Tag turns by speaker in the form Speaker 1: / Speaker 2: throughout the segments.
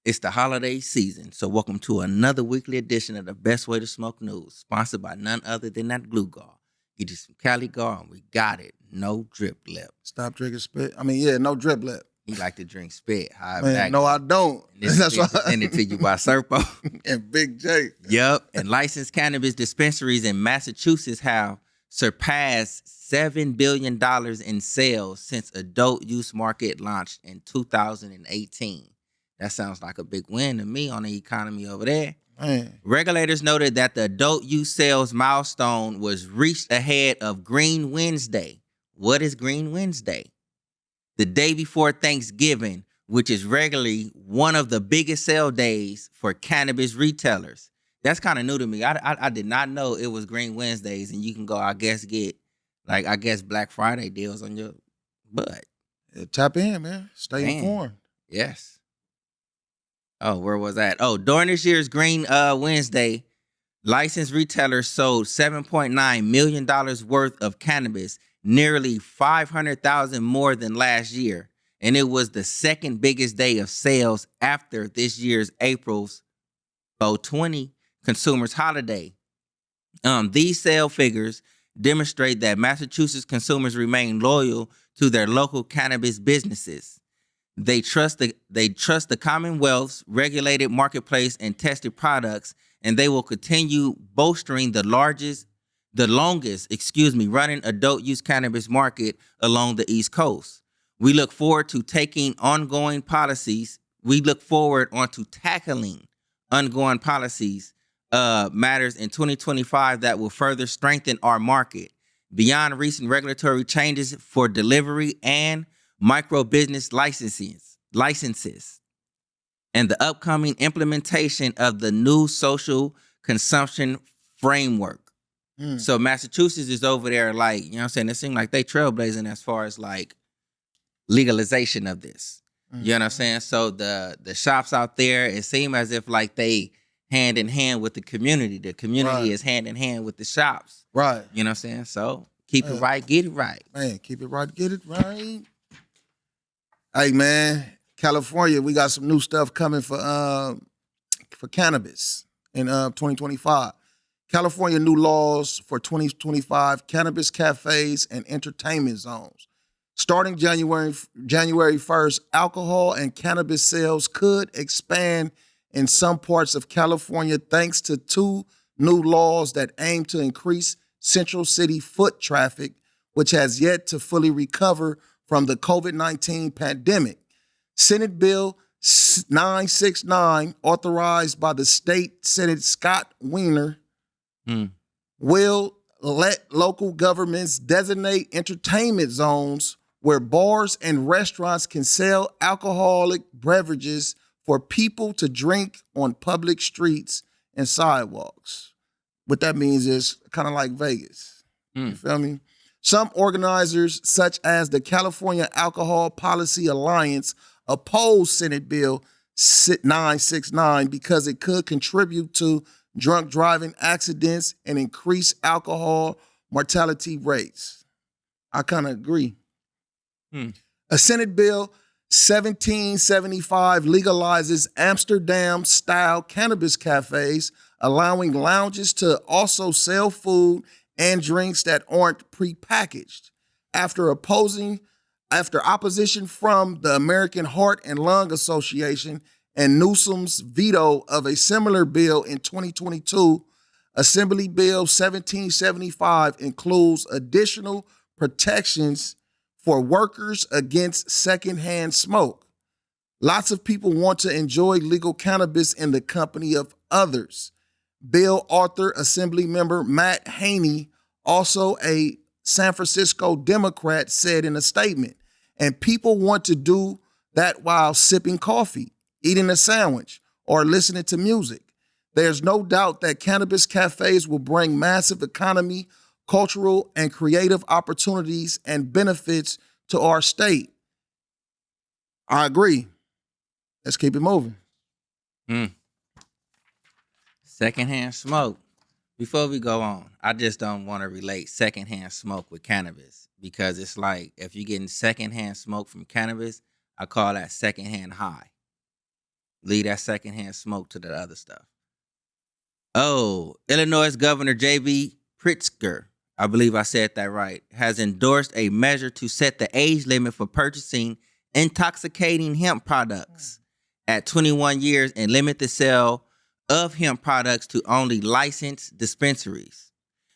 Speaker 1: It's the holiday season, so welcome to another weekly edition of the Best Way to Smoke News, sponsored by none other than that glue gall. Get you some Cali gall, and we got it. No drip lip.
Speaker 2: Stop drinking spit. I mean, yeah, no drip lip.
Speaker 1: He like to drink spit.
Speaker 2: Man, no, I don't.
Speaker 1: And this
Speaker 2: That's
Speaker 1: is
Speaker 2: why.
Speaker 1: presented to you by Serpo.
Speaker 2: And Big J.
Speaker 1: Yup. And licensed cannabis dispensaries in Massachusetts have surpassed $7 billion in sales since adult use market launched in 2018. That sounds like a big win to me on the economy over there.
Speaker 2: Man.
Speaker 1: Regulators noted that the adult use sales milestone was reached ahead of Green Wednesday. What is Green Wednesday? The day before Thanksgiving, which is regularly one of the biggest sale days for cannabis retailers. That's kind of new to me. I did not know it was Green Wednesdays, and you can go, I guess, get Black Friday deals on your butt.
Speaker 2: Yeah, tap in, man. Stay informed.
Speaker 1: Yes. Oh, where was that? Oh, during this year's Green Wednesday, licensed retailers sold $7.9 million worth of cannabis, nearly 500,000 more than last year. And it was the second biggest day of sales after this year's April's 20 consumers holiday. These sale figures demonstrate that Massachusetts consumers remain loyal to their local cannabis businesses. They trust the Commonwealth's regulated marketplace and tested products, and they will continue bolstering the longest running adult use cannabis market along the East Coast. We look forward to tackling ongoing policies matters in 2025 that will further strengthen our market. Beyond recent regulatory changes for delivery and micro business licenses, and the upcoming implementation of the new social consumption framework. So Massachusetts is over there, like, you know what I'm saying? It seems like they trailblazing as far as like legalization of this. You know what I'm saying? So the shops out there, it seems as if like they hand in hand with the community. The community is hand in hand with the shops.
Speaker 2: Right.
Speaker 1: You know what I'm saying? So keep it right, get it right.
Speaker 2: Man, keep it right, get it right. Hey, man, California, we got some new stuff coming for cannabis in 2025. California new laws for 2025 cannabis cafes and entertainment zones. Starting January 1st, alcohol and cannabis sales could expand in some parts of California thanks to two new laws that aim to increase Central City foot traffic, which has yet to fully recover from the COVID-19 pandemic. Senate Bill 969, authorized by the state Senate Scott Weiner, will let local governments designate entertainment zones where bars and restaurants can sell alcoholic beverages for people to drink on public streets and sidewalks. What that means is kind of like Vegas. You feel me? Some organizers, such as the California Alcohol Policy Alliance, oppose Senate Bill 969 because it could contribute to drunk driving accidents and increase alcohol mortality rates. I kind of agree. A Senate Bill 1775 legalizes Amsterdam-style cannabis cafes, allowing lounges to also sell food and drinks that aren't prepackaged. After opposition from the American Heart and Lung Association and Newsom's veto of a similar bill in 2022, Assembly Bill 1775 includes additional protections for workers against secondhand smoke. Lots of people want to enjoy legal cannabis in the company of others. Bill author, Assembly member Matt Haney, also a San Francisco Democrat, said in a statement, and people want to do that while sipping coffee, eating a sandwich, or listening to music. There's no doubt that cannabis cafes will bring massive economy, cultural, and creative opportunities and benefits to our state. I agree. Let's keep it moving.
Speaker 1: Secondhand smoke. Before we go on, I just don't want to relate secondhand smoke with cannabis because it's like if you're getting secondhand smoke from cannabis, I call that secondhand high. Leave that secondhand smoke to the other stuff. Oh, Illinois Governor J.B. Pritzker, I believe I said that right, has endorsed a measure to set the age limit for purchasing intoxicating hemp products at 21 years and limit the sale of hemp products to only licensed dispensaries.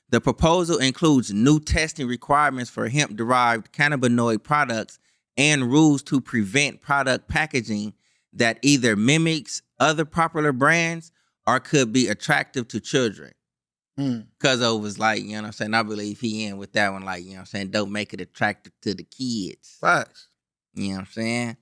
Speaker 1: The proposal includes new testing requirements for hemp-derived cannabinoid products and rules to prevent product packaging that either mimics other popular brands or could be attractive to children. Cuzzo was like, you know what I'm saying? I believe he in with that one, like, you know what I'm saying? Don't make it attractive to the kids.
Speaker 2: Facts.
Speaker 1: You know what I'm saying?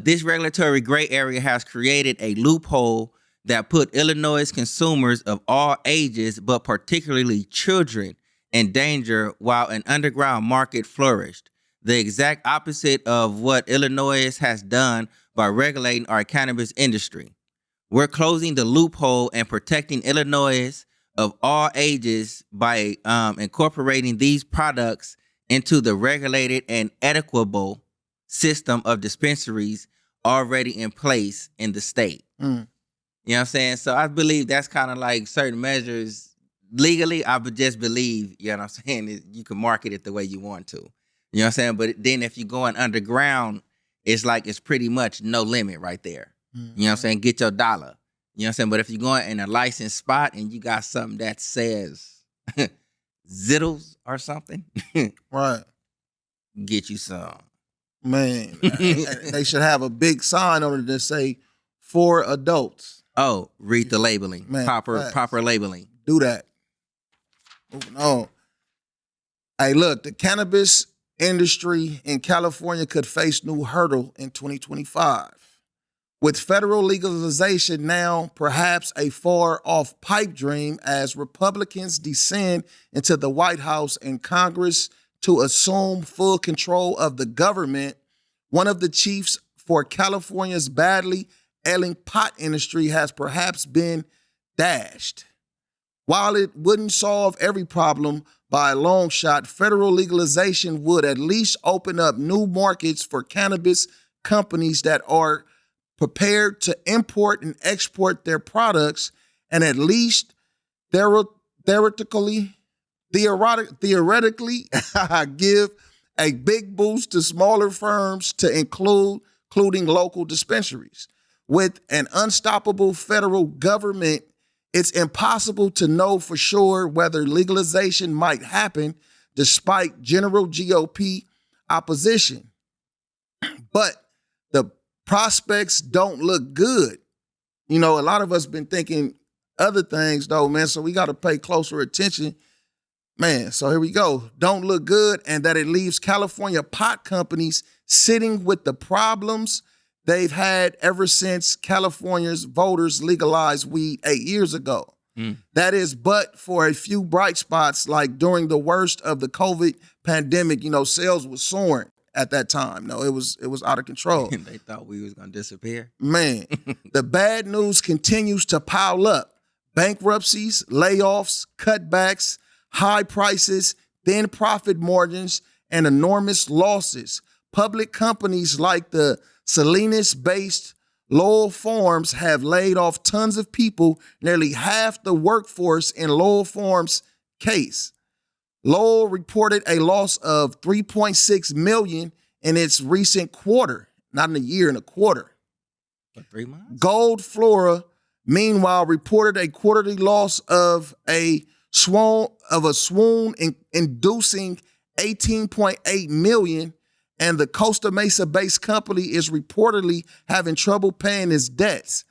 Speaker 1: This regulatory gray area has created a loophole that put Illinois consumers of all ages, but particularly children, in danger while an underground market flourished. The exact opposite of what Illinois has done by regulating our cannabis industry. We're closing the loophole and protecting Illinois of all ages by incorporating these products into the regulated and equitable system of dispensaries already in place in the state. You know what I'm saying? So I believe that's kind of like certain measures. Legally, I would just believe, you know what I'm saying, you can market it the way you want to. You know what I'm saying? But then if you're going underground, it's like it's pretty much no limit right there. You know what I'm saying? Get your dollar. You know what I'm saying? But if you're going in a licensed spot and you got something that says Zittles or something,
Speaker 2: Right.
Speaker 1: get you some.
Speaker 2: Man, they should have a big sign on it that say for adults.
Speaker 1: Oh, read the labeling.
Speaker 2: Man,
Speaker 1: proper labeling.
Speaker 2: Do that. Moving on. Hey, look, the cannabis industry in California could face new hurdle in 2025. With federal legalization now perhaps a far-off pipe dream as Republicans descend into the White House and Congress to assume full control of the government, one of the chiefs for California's badly ailing pot industry has perhaps been dashed. While it wouldn't solve every problem by a long shot, federal legalization would at least open up new markets for cannabis companies that are prepared to import and export their products, and at least theoretically give a big boost to smaller firms to including local dispensaries. With an unstoppable federal government, it's impossible to know for sure whether legalization might happen despite general GOP opposition. But the prospects don't look good. You know, a lot of us been thinking other things though, man, so we got to pay closer attention. Man, so here we go. Don't look good, and that it leaves California pot companies sitting with the problems they've had ever since California's voters legalized weed 8 years ago. That is but for a few bright spots, like during the worst of the COVID pandemic, you know, sales was soaring at that time. No, it was out of control.
Speaker 1: They thought we was going to disappear.
Speaker 2: Man, the bad news continues to pile up. Bankruptcies, layoffs, cutbacks, high prices, thin profit margins, and enormous losses. Public companies like the Salinas-based Lowell Farms have laid off tons of people, nearly half the workforce in Lowell Farms' case. Lowell reported a loss of $3.6 million in its recent quarter, not in a year, in a quarter.
Speaker 1: For 3 months?
Speaker 2: Gold Flora, meanwhile, reported a quarterly loss of a swoon inducing $18.8 million, and the Costa Mesa-based company is reportedly having trouble paying its debts.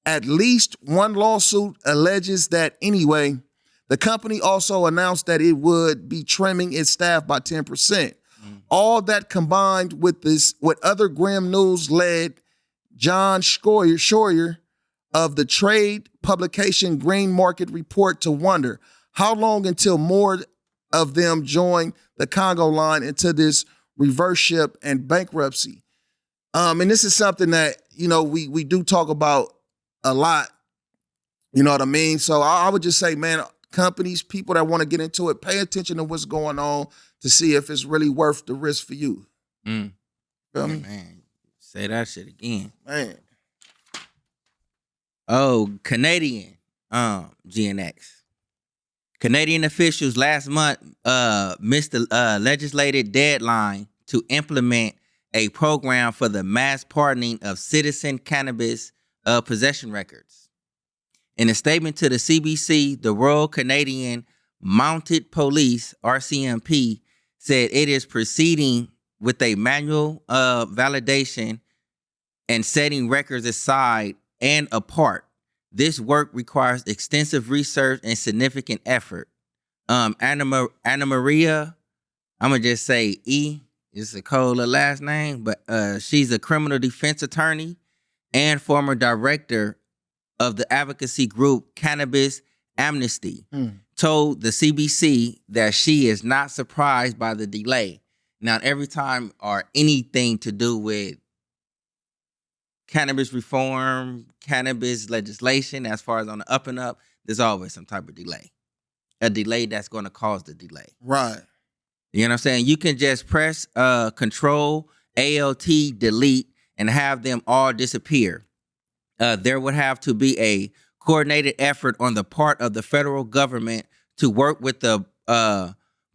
Speaker 2: At least one lawsuit alleges that anyway. The company also announced that it would be trimming its staff by 10%. All that combined with other grim news led John Schroyer of the trade publication Green Market Report to wonder how long until more of them join the Congo line into this reverse ship and bankruptcy. And this is something that, you know, we do talk about a lot. You know what I mean? So I would just say, man, companies, people that want to get into it, pay attention to what's going on to see if it's really worth the risk for you. Feel me?
Speaker 1: Man, say that shit again.
Speaker 2: Man.
Speaker 1: Oh, Canadian GNX. Canadian officials last month missed the legislated deadline to implement a program for the mass pardoning of citizen cannabis possession records. In a statement to the CBC, the Royal Canadian Mounted Police, RCMP, said it is proceeding with a manual validation and setting records aside and apart. This work requires extensive research and significant effort. Anna Maria, I'm gonna just say E. It's a cold last name, but she's a criminal defense attorney and former director of the advocacy group Cannabis Amnesty, told the CBC that she is not surprised by the delay. Now, every time or anything to do with cannabis reform, cannabis legislation, as far as on the up and up, there's always some type of delay. A delay that's going to cause the delay.
Speaker 2: Right.
Speaker 1: You know what I'm saying? You can just press Control, Alt, delete, and have them all disappear. There would have to be a coordinated effort on the part of the federal government to work with the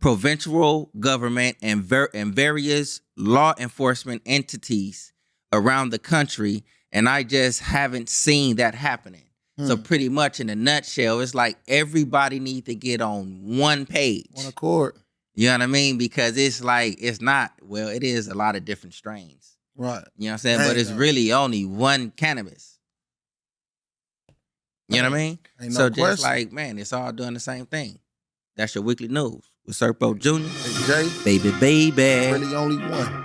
Speaker 1: provincial government and various law enforcement entities around the country, and I just haven't seen that happening. So pretty much in a nutshell, it's like everybody needs to get on one page.
Speaker 2: On accord.
Speaker 1: You know what I mean? Because it's like, it's not, well, it is a lot of different strains.
Speaker 2: Right.
Speaker 1: You know what I'm saying? But it's really only one cannabis. You know what I mean?
Speaker 2: Ain't
Speaker 1: So
Speaker 2: no
Speaker 1: just
Speaker 2: question.
Speaker 1: like, man, it's all doing the same thing. That's your weekly news with Serpo Jr.
Speaker 2: Hey, Jay.
Speaker 1: Baby.
Speaker 2: Really only one.